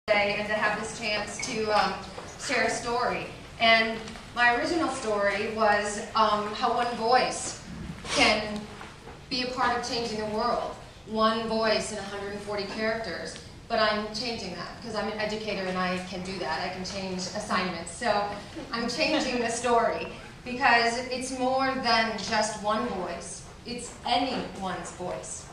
today and to have this chance to share a story. And my original story was how one voice can be a part of changing the world. One voice in 140 characters. But I'm changing that because I'm an educator and I can do that. I can change assignments. So I'm changing the story because it's more than just one voice. It's anyone's voice.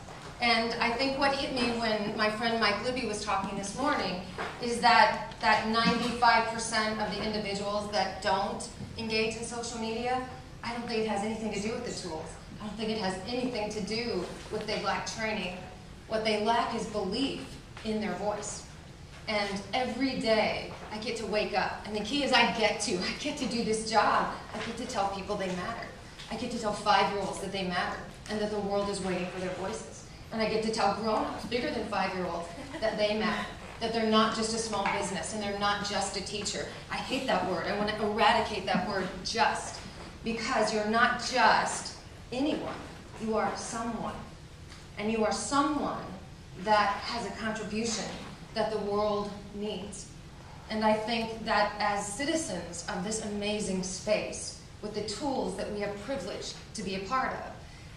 And I think what hit me when my friend Mike Libby was talking this morning is that 95% of the individuals that don't engage in social media, I don't think it has anything to do with the tools. I don't think it has anything to do with they lack training. What they lack is belief in their voice. And every day I get to wake up, and the key is I get to do this job. I get to tell people they matter. I get to tell 5-year-olds that they matter and that the world is waiting for their voices. And I get to tell grown-ups, bigger than 5-year-olds, that they matter, that they're not just a small business and they're not just a teacher. I hate that word. I want to eradicate that word just, because you're not just anyone. You are someone. And you are someone that has a contribution that the world needs. And I think that as citizens of this amazing space, with the tools that we have privileged to be a part of,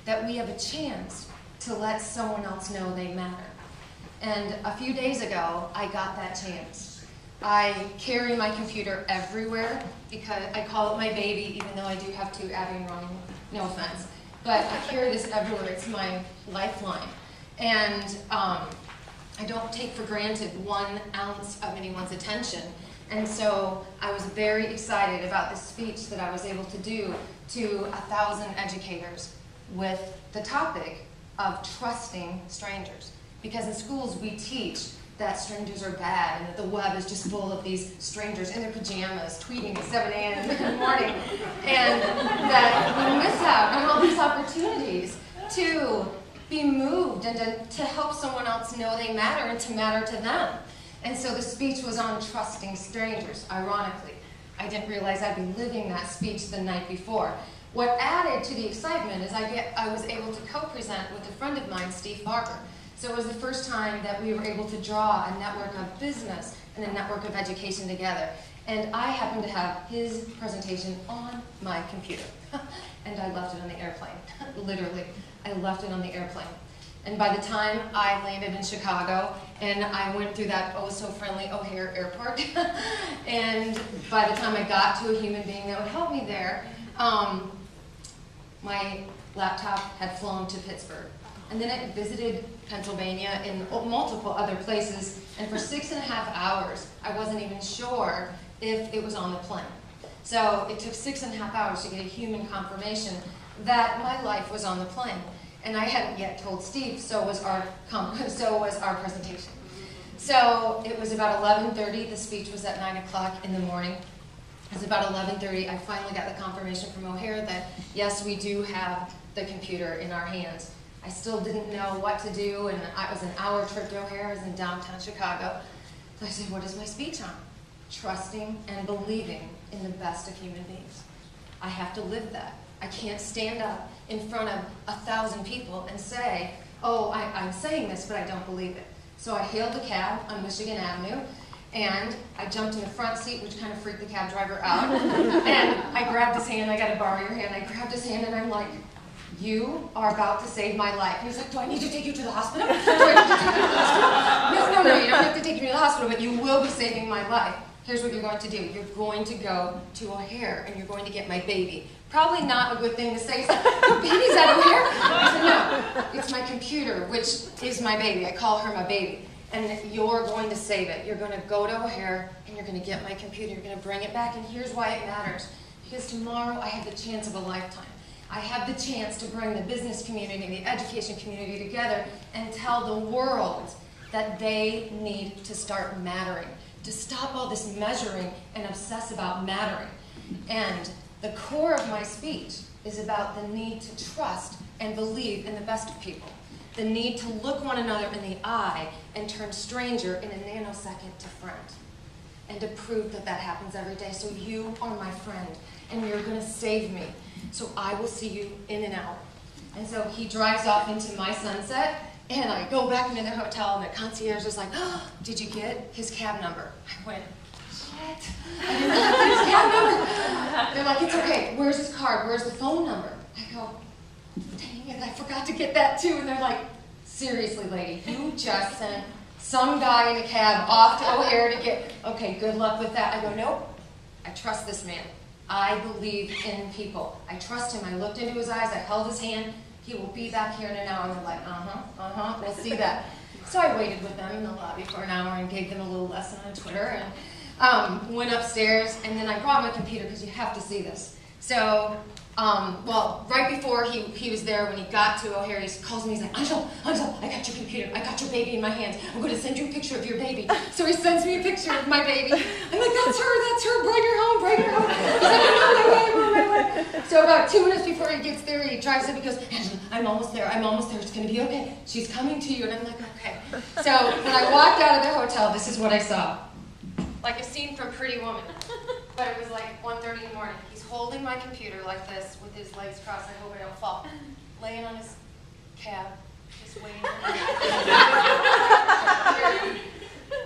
that we have a chance to let someone else know they matter. And a few days ago, I got that chance. I carry my computer everywhere because I call it my baby, even though I do have 2 Abby and Ronnie, no offense. But I carry this everywhere. It's my lifeline. And I don't take for granted 1 ounce of anyone's attention. And so I was very excited about this speech that I was able to do to 1,000 educators with the topic of trusting strangers. Because in schools we teach that strangers are bad and that the web is just full of these strangers in their pajamas tweeting at 7 a.m. in the morning, and that we miss out on all these opportunities to be moved and to help someone else know they matter and to matter to them. And so the speech was on trusting strangers, ironically. I didn't realize I'd be living that speech the night before. What added to the excitement is I was able to co-present with a friend of mine, Steve Barber. So it was the first time that we were able to draw a network of business and a network of education together. And I happened to have his presentation on my computer. And I left it on the airplane, literally. I left it on the airplane. And by the time I landed in Chicago, and I went through that oh-so-friendly O'Hare airport, and by the time I got to a human being that would help me there, my laptop had flown to Pittsburgh. And then it visited Pennsylvania and multiple other places, and for 6.5 hours, I wasn't even sure if it was on the plane. So it took 6.5 hours to get a human confirmation that my life was on the plane. And I hadn't yet told Steve, so was our presentation. So it was about 11:30, the speech was at 9 o'clock in the morning. It was about 11:30, I finally got the confirmation from O'Hare that, yes, we do have the computer in our hands. I still didn't know what to do, and it was an hour trip to O'Hare. I was in downtown Chicago. So I said, what is my speech on? Trusting and believing in the best of human beings. I have to live that. I can't stand up in front of 1,000 people and say, oh, I'm saying this, but I don't believe it. So I hailed a cab on Michigan Avenue, and I jumped in the front seat, which kind of freaked the cab driver out. And I grabbed his hand. I got to borrow your hand. I grabbed his hand, and I'm like, you are about to save my life. He's like, do I need to take you to the hospital? Do I need to take you to the hospital? No, you don't have to take me to the hospital, but you will be saving my life. Here's what you're going to do. You're going to go to O'Hare, and you're going to get my baby. Probably not a good thing to say. Your baby's at O'Hare? I said, no, it's my computer, which is my baby. I call her my baby. And you're going to save it. You're going to go to O'Hare, and you're going to get my computer. You're going to bring it back, and here's why it matters. Because tomorrow I have the chance of a lifetime. I have the chance to bring the business community and the education community together and tell the world that they need to start mattering, to stop all this measuring and obsess about mattering. And the core of my speech is about the need to trust and believe in the best of people, the need to look one another in the eye and turn stranger in a nanosecond to friend, and to prove that that happens every day. So you are my friend, and you're going to save me. So I will see you in an hour. And so he drives off into my sunset, And I go back into the hotel, and the concierge is like, oh, did you get his cab number? I went, shit, I didn't get his cab number. They're like, it's okay, where's his card, where's the phone number? I go, dang it, I forgot to get that too. And they're like, seriously, lady, you just sent some guy in a cab off to O'Hare to get, okay, good luck with that. I go, nope, I trust this man. I believe in people. I trust him. I looked into his eyes, I held his hand. He will be back here in an hour. And they're like, we'll see that. So I waited with them in the lobby for an hour and gave them a little lesson on Twitter, and went upstairs, and then I brought my computer because you have to see this. So, well, right before he was there, when he got to O'Hare, he calls me, he's like, Angel, I got your computer, I got your baby in my hands, I'm going to send you a picture of your baby. So he sends me a picture of my baby. I'm like, that's her, bring her home, bring her home. He's like, I'm on my way. So about 2 minutes before he gets there, he drives up, he goes, Angela, I'm almost there, it's going to be okay. She's coming to you, and I'm like, okay. So when I walked out of the hotel, this is what I saw. Like a scene from Pretty Woman. But it was like 1:30 in the morning. He's holding my computer like this with his legs crossed. I hope I don't fall. Laying on his cab, just waiting for me.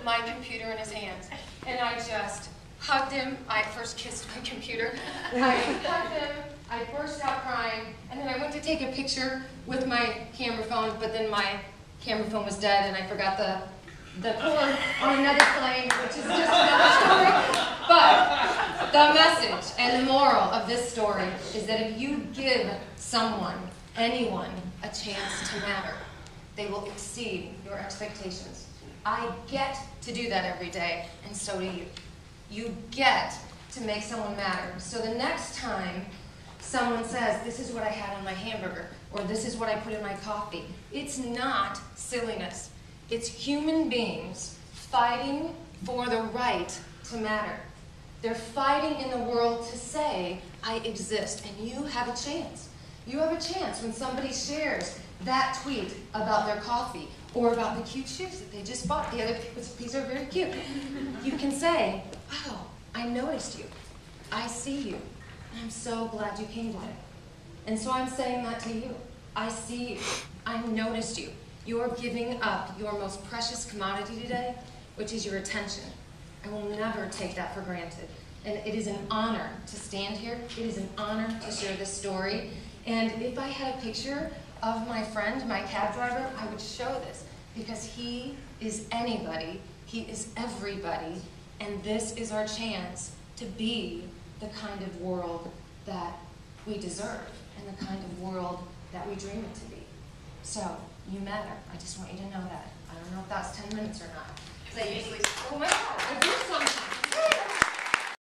My computer in his hands. And I just hugged him. I first kissed my computer. I hugged him. I burst out crying. And then I went to take a picture with my camera phone, but then my camera phone was dead, and I forgot the cord on another plane, which is just another story. But the message and the moral of this story is that if you give someone, anyone, a chance to matter, they will exceed your expectations. I get to do that every day, and so do you. You get to make someone matter. So the next time someone says, this is what I had on my hamburger, or this is what I put in my coffee, it's not silliness. It's human beings fighting for the right to matter. They're fighting in the world to say, I exist, and you have a chance. You have a chance when somebody shares that tweet about their coffee or about the cute shoes that they just bought. These are very cute. You can say, wow, I noticed you. I see you. I'm so glad you came today. And so I'm saying that to you. I see you. I noticed you. You're giving up your most precious commodity today, which is your attention. I will never take that for granted. And it is an honor to stand here. It is an honor to share this story. And if I had a picture of my friend, my cab driver, I would show this, because he is anybody, he is everybody, and this is our chance to be the kind of world that we deserve and the kind of world that we dream it to be. So, you matter. I just want you to know that. I don't know if that's 10 minutes or not. Because I usually, oh my God.